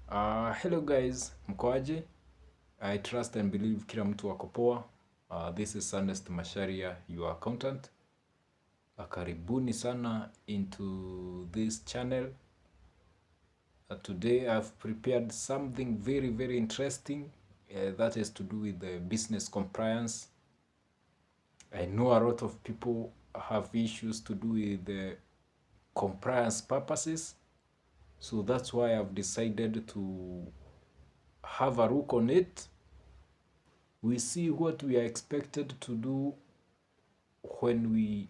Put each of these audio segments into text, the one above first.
Hello guys, mkoaje? I trust and believe kila mtu ako poa. This is Ernest Masharia, your accountant. Karibuni sana into this channel. Today I've prepared something very interesting that is to do with the business compliance. I know a lot of people have issues to do with the compliance purposes. So that's why I've decided to have a look on it. We see what we are expected to do when we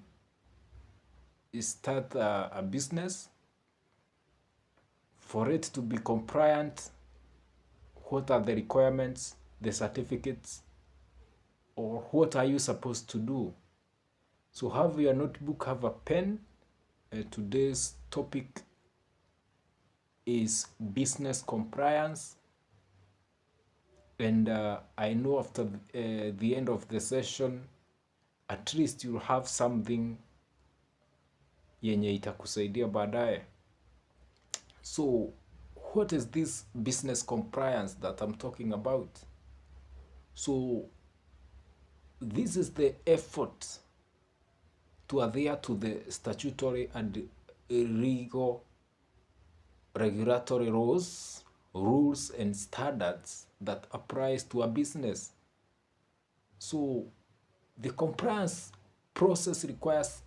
start a business. For it to be compliant, what are the requirements, the certificates, or what are you supposed to do? So have your notebook, have a pen. Today's topic is business compliance. And I know after the end of the session, at least you'll have something yenye itakusaidia baadaye. So what is this business compliance that I'm talking about? So this is the effort to adhere to the statutory and legal regulatory rules and standards that applies to a business. So the compliance process requires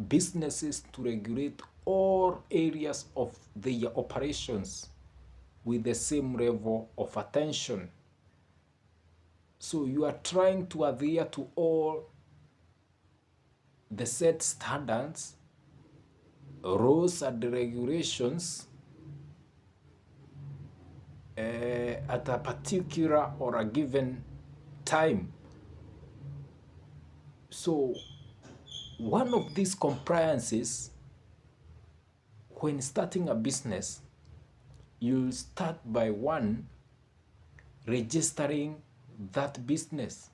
businesses to regulate all areas of their operations with the same level of attention. So you are trying to adhere to all the set standards, rules and regulations at a particular or a given time. So one of these compliances, when starting a business, you start by one, registering that business.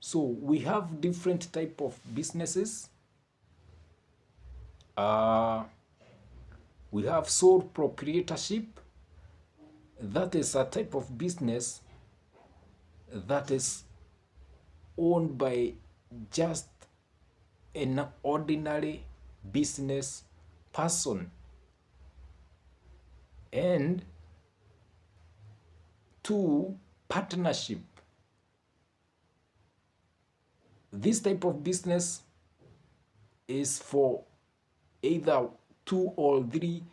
So we have different type of businesses. We have sole proprietorship. That is a type of business that is owned by just an ordinary business person. And two, partnership. This type of business is for either two or three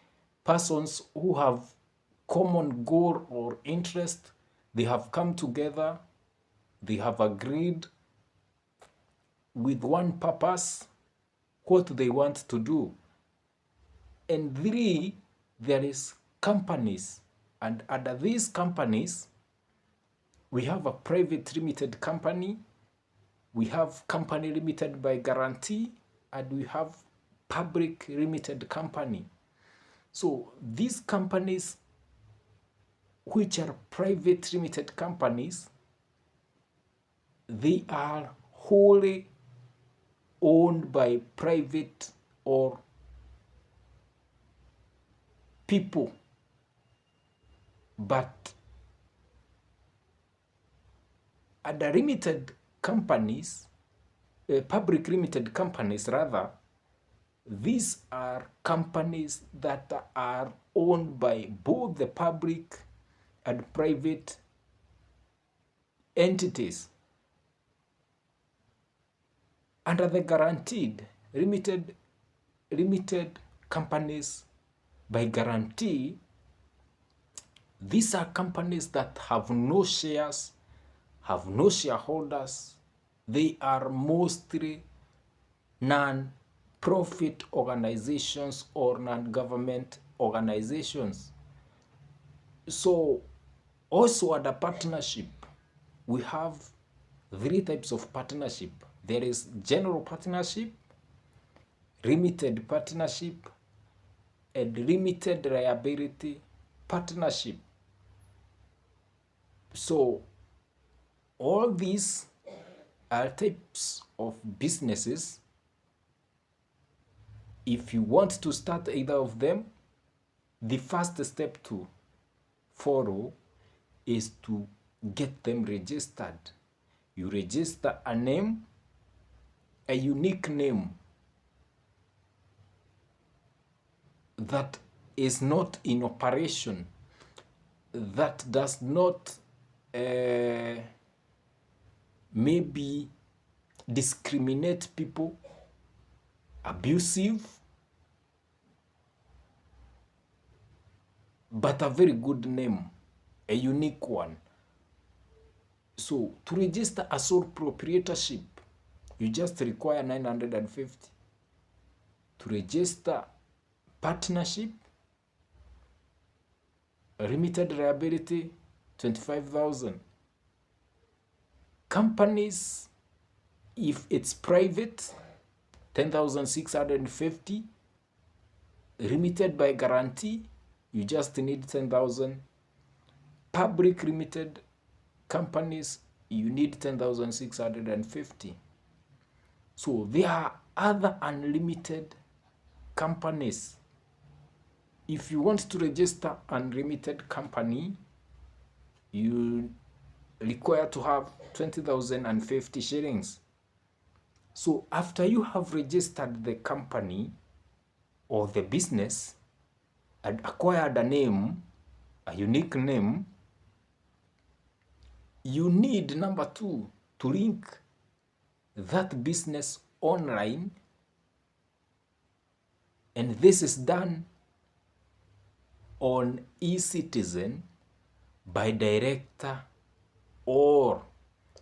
persons who have common goal or interest. They have come together, they have agreed with one purpose what they want to do. And three, there is companies, and under these companies we have a private limited company, we have company limited by guarantee, and we have public limited company. So these companies, which are private limited companies, they are wholly owned by private or people, but under limited companies, public limited companies rather, these are companies that are owned by both the public and private entities. Under the guaranteed limited companies by guarantee, these are companies that have no shares, have no shareholders. They are mostly non-profit organizations or non-government organizations. So also under partnership, we have three types of partnership. There is general partnership, limited partnership, and limited liability partnership. So all these are types of businesses. If you want to start either of them, the first step to follow is to get them registered. You register a name, a unique name that is not in operation, that does not maybe discriminate people, abusive, but a very good name, a unique one. So to register a sole proprietorship, you just require 950. To register partnership, limited liability, 25,000. Companies, if it's private, 10,650. Limited by guarantee, you just need 10,000. Public limited companies, you need 10,650. So there are other unlimited companies. If you want to register unlimited company, you require to have 20,050 shillings. So after you have registered the company or the business and acquired a name, a unique name, you need, number 2, to link that business online, and this is done on eCitizen by director or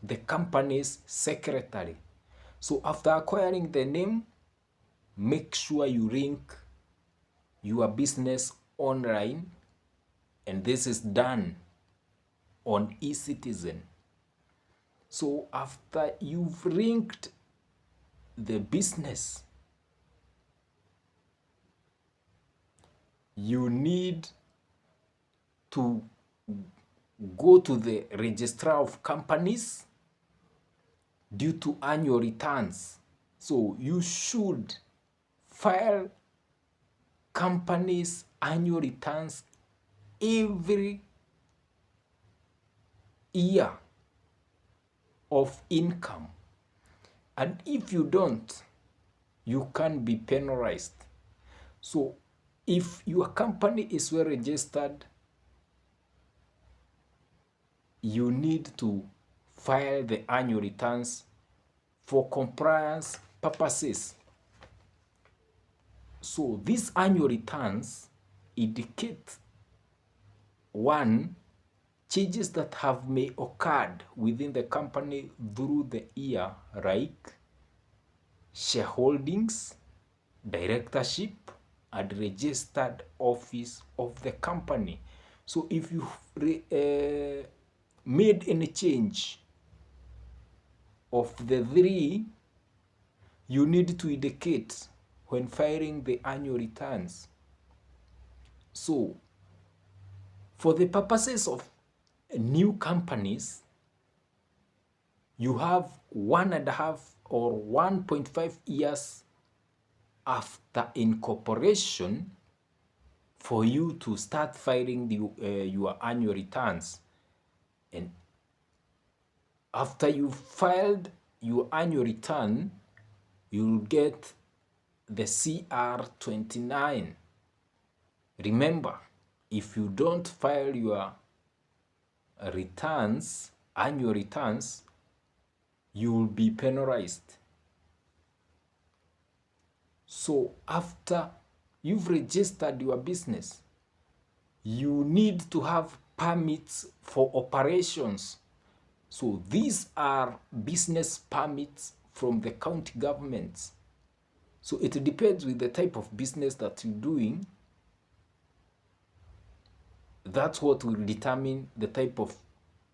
the company's secretary. So after acquiring the name, make sure you link your business online, and this is done on eCitizen. So after you've linked the business, you need to go to the registrar of companies due to annual returns. So you should file companies' annual returns every year of income. And if you don't, you can be penalized. So if your company is well registered, you need to file the annual returns for compliance purposes. So these annual returns indicate, 1, changes that have may occurred within the company through the year, like shareholdings, directorship, and registered office of the company. So if you made any change of the 3, you need to indicate when filing the annual returns. So for the purposes of new companies, you have 1.5 or 1.5 years after incorporation for you to start filing your annual returns. And after you filed your annual return, you'll get the CR29. Remember, if you don't file your returns, annual returns, you will be penalized. So after you've registered your business, you need to have permits for operations. So these are business permits from the county governments. So it depends with the type of business that you're doing. That's what will determine the type of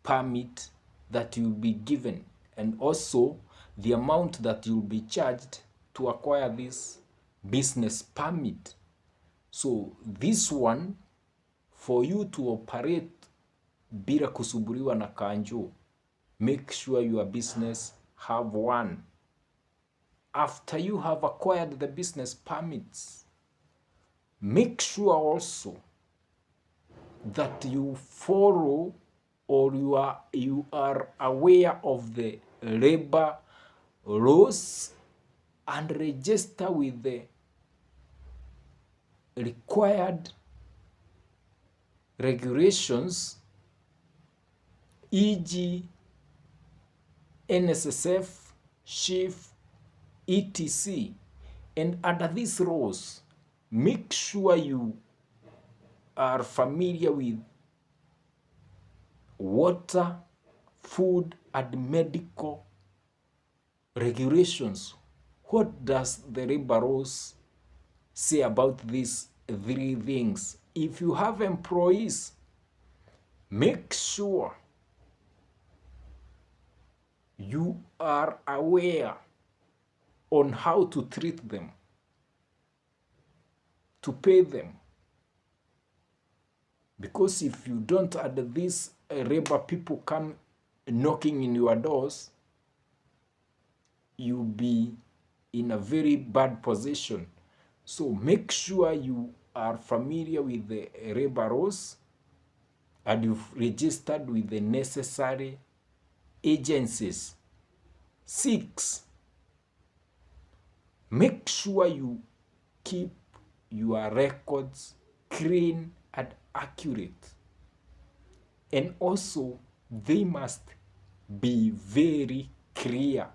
permit that you'll be given, and also the amount that you'll be charged to acquire this business permit. So this one, for you to operate bila kusuburiwa na kanjo, make sure your business have one. After you have acquired the business permits, make sure also that you follow, or you are aware of the labor laws and register with the required regulations, e.g. NSSF, SHIF, etc. And under these laws, make sure you are familiar with water, food, and medical regulations. What does the labor laws say about these three things? If you have employees, make sure you are aware on how to treat them, to pay them. Because if you don't add these labor people come knocking in your doors, you'll be in a very bad position. So make sure you are familiar with the labor laws and you've registered with the necessary agencies. 6, make sure you keep your records clean and accurate. And also, they must be very clear.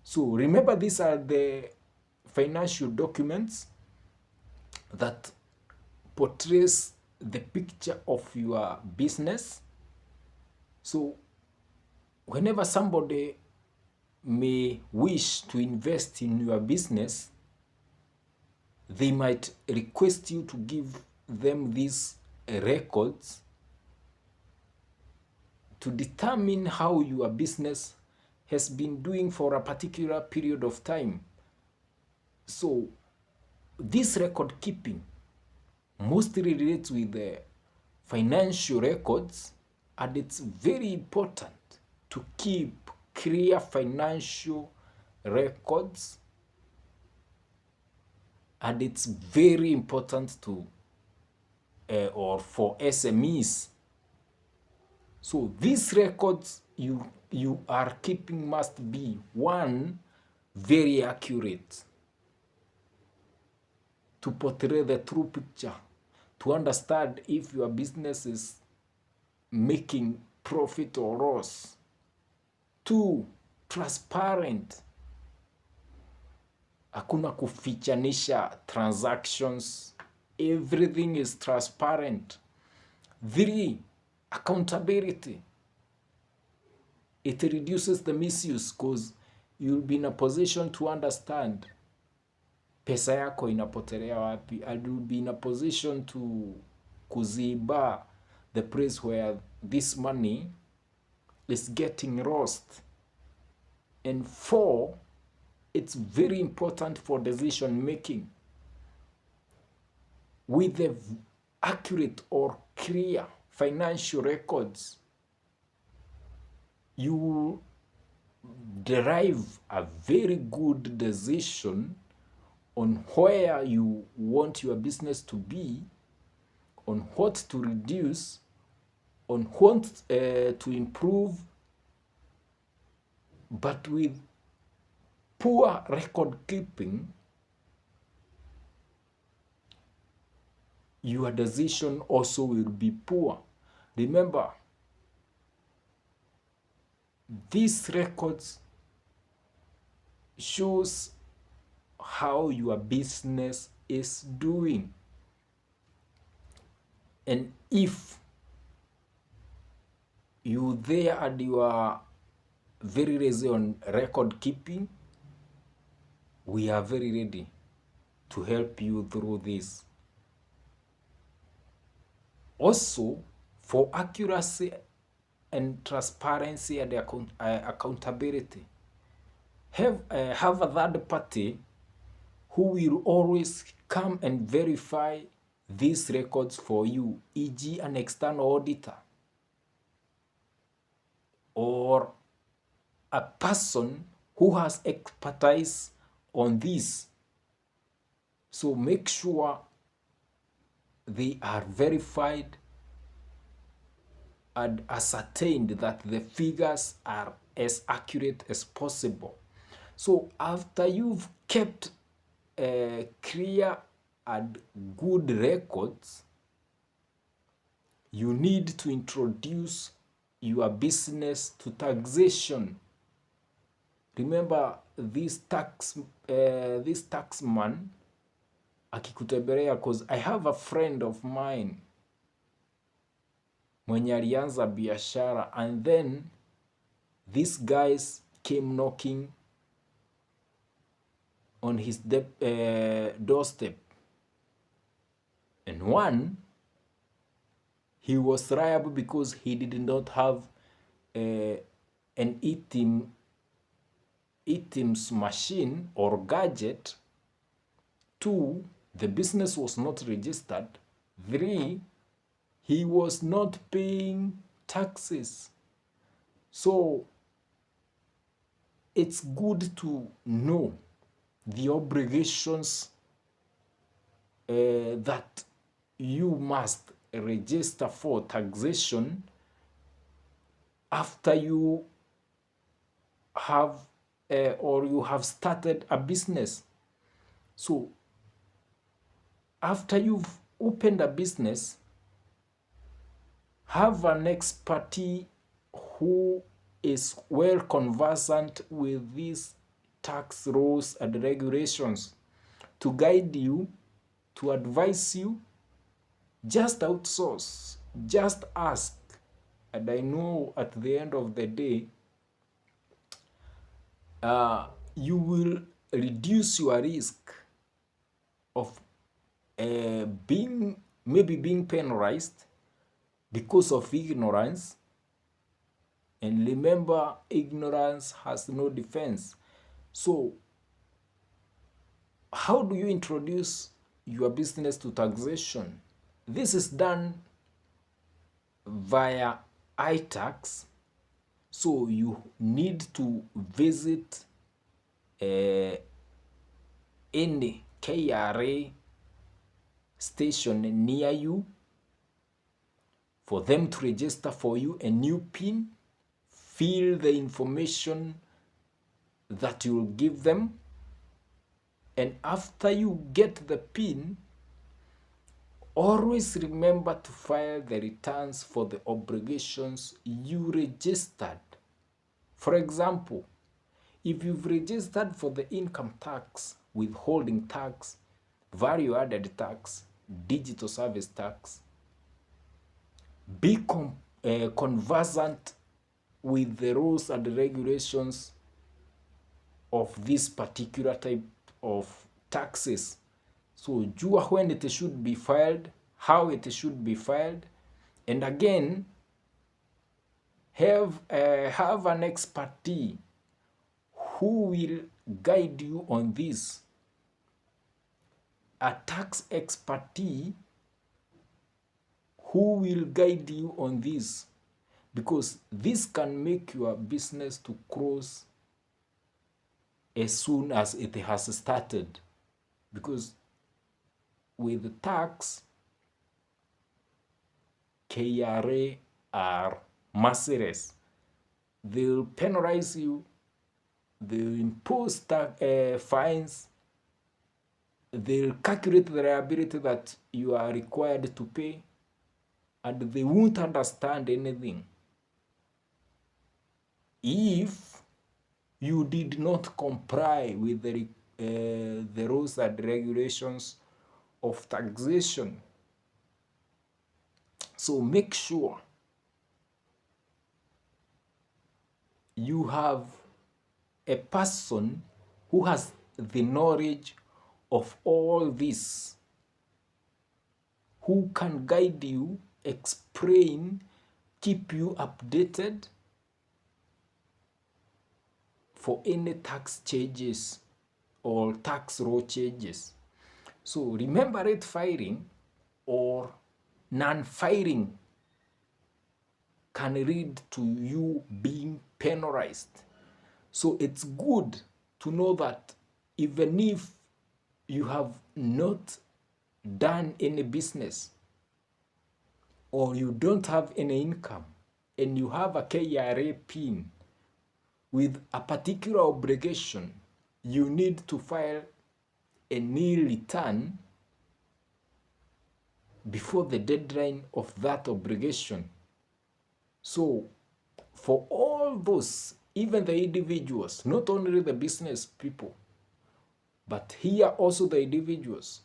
So remember, these are the financial documents that portrays the picture of your business. So whenever somebody may wish to invest in your business, they might request you to give them these records to determine how your business has been doing for a particular period of time. So this record keeping mostly relates with the financial records, and it's very important to keep clear financial records, and it's very important to or for SMEs. So these records you are keeping must be, 1, very accurate, to portray the true picture, to understand if your business is making profit or loss. 2, transparent, hakuna kufichanisha transactions, everything is transparent. 3, accountability, it reduces the misuse because you'll be in a position to understand pesa yako inapotelea wapi, and you'll be in a position to kuziba the place where this money is getting lost. And 4, it's very important for decision making. With the accurate or clear financial records, you will derive a very good decision on where you want your business to be, on what to reduce, on what to improve. But with poor record keeping, your decision also will be poor. Remember, these records shows how your business is doing. And if you there and you are very lazy on record keeping, we are very ready to help you through this. Also, for accuracy and transparency and accountability, have a third party who will always come and verify these records for you, e.g. an external auditor or a person who has expertise on this. So make sure they are verified and ascertained that the figures are as accurate as possible. So after you've kept clear and good records, you need to introduce your business to taxation. Remember this taxman akikutembelea, cause I have a friend of mine mwenye alianza biashara, and then these guys came knocking on his doorstep, and one, he was liable because he did not have an ETIMS machine or gadget. 2, the business was not registered. 3, he was not paying taxes. So it's good to know the obligations that you must register for taxation after you have or you have started a business. So after you've opened a business, have an expertise who is well conversant with these tax rules and regulations to guide you, to advise you. Just outsource, just ask, and I know at the end of the day, you will reduce your risk of being penalized because of ignorance. And remember, ignorance has no defense. So how do you introduce your business to taxation? This is done via iTax. So you need to visit any KRA station near you for them to register for you a new PIN, fill the information that you'll give them, and after you get the PIN, always remember to file the returns for the obligations you registered. For example, if you've registered for the income tax, withholding tax, value-added tax, digital service tax, be conversant with the rules and regulations of this particular type of taxes. So jua when it should be filed, how it should be filed, and again, have an expertise who will guide you on this. A tax expertise who will guide you on this, because this can make your business to close as soon as it has started. Because with tax, KRA are merciless. They'll penalize you, they'll impose fines, they'll calculate the liability that you are required to pay, and they won't understand anything if you did not comply with the rules and regulations of taxation. So make sure you have a person who has the knowledge of all this, who can guide you, explain, keep you updated for any tax changes or tax law changes. So remember, rate filing or non-filing can lead to you being penalized. So it's good to know that even if you have not done any business, or you don't have any income and you have a KRA PIN with a particular obligation, you need to file a nil return before the deadline of that obligation. So for all those, even the individuals, not only the business people, but here also the individuals,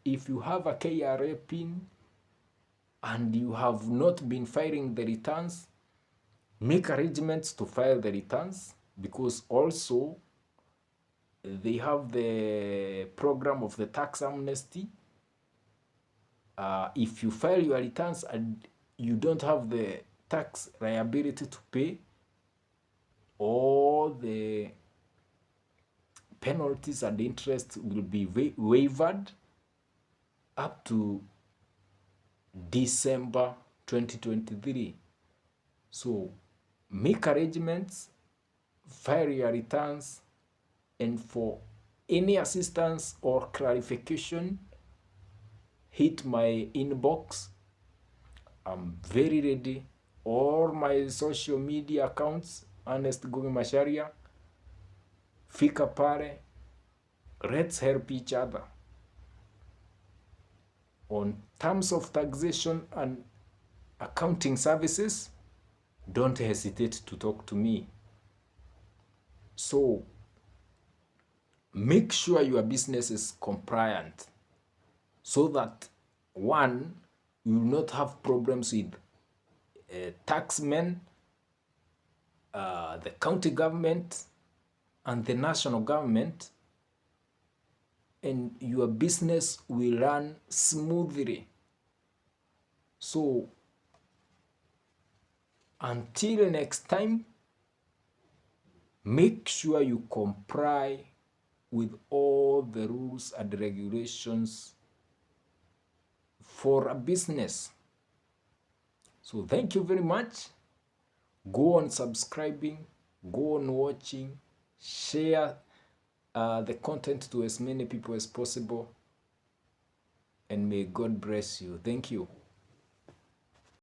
if you have a KRA PIN and you have not been filing the returns, make arrangements to file the returns, because also they have the program of the tax amnesty. If you file your returns and you don't have the tax liability to pay, all the penalties and interest will be waived up to December 2023. So make arrangements, file your returns, and for any assistance or clarification, hit my inbox. I'm very ready. All my social media accounts, Ernest Ngugi Macharia, fika pale. Let's help each other. On terms of taxation and accounting services, don't hesitate to talk to me. So make sure your business is compliant so that, one, you will not have problems with taxmen, the county government, and the national government, and your business will run smoothly. So until next time, make sure you comply with all the rules and regulations for a business. So thank you very much. Go on subscribing, go on watching, share the content to as many people as possible, and may God bless you. Thank you.